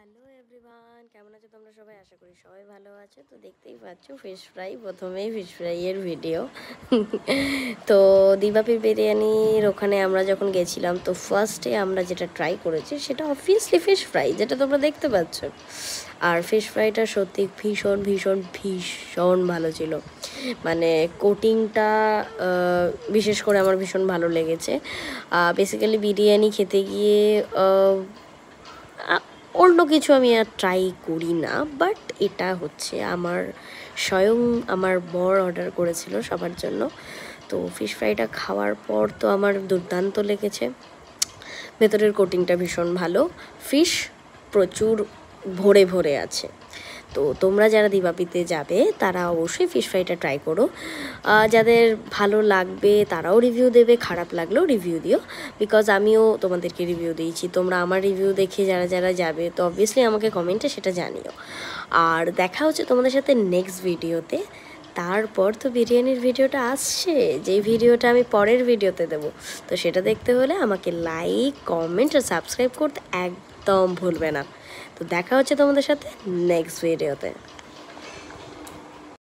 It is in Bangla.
হ্যালো এভরিওয়ান, কেমন আছো তোমরা সবাই? আশা করি সবাই ভালো আছো। তো দেখতেই পাচ্ছ ফিশ ফ্রাই, প্রথমেই ফিশ ফ্রাইয়ের ভিডিও। তো দিবাপির বিরিয়ানির ওখানে আমরা যখন গেছিলাম তো ফার্স্টে আমরা যেটা ট্রাই করেছি সেটা অবভিয়াসলি ফিশ ফ্রাই, যেটা তোমরা দেখতে পাচ্ছ। আর ফিশ ফ্রাইটা সত্যি ভীষণ ভীষণ ভীষণ ভালো ছিল। মানে কোটিংটা বিশেষ করে আমার ভীষণ ভালো লেগেছে। বেসিক্যালি বিরিয়ানি খেতে গিয়ে অন্য কিছু আমি আর ট্রাই করি না, বাট এটা হচ্ছে আমার স্বয়ং আমার বর অর্ডার করেছিল সবার জন্য। তো ফিশ ফ্রাইটা খাওয়ার পর তো আমার দুর্দান্ত লেগেছে। ভেতরের কোটিংটা ভীষণ ভালো, ফিশ প্রচুর ভরে ভরে আছে। তো তোমরা যারা দিবাপিতে যাবে তারা অবশ্যই ফিশ ফ্রাইটা ট্রাই করো। যাদের ভালো লাগবে তারাও রিভিউ দেবে, খারাপ লাগলেও রিভিউ দিও, বিকজ আমিও তোমাদেরকে রিভিউ দিয়েছি। তোমরা আমার রিভিউ দেখে যারা যারা যাবে তো অবভিয়াসলি আমাকে কমেন্টে সেটা জানিও। আর দেখা হচ্ছে তোমাদের সাথে নেক্সট ভিডিওতে। তারপর তো বিরিয়ানির ভিডিওটা আসছে, যেই ভিডিওটা আমি পরের ভিডিওতে দেবো। তো সেটা দেখতে হলে আমাকে লাইক, কমেন্ট আর সাবস্ক্রাইব করতে একদম ভুলবে না। তো দেখা হচ্ছে তোমাদের সাথে নেক্সট ভিডিওতে।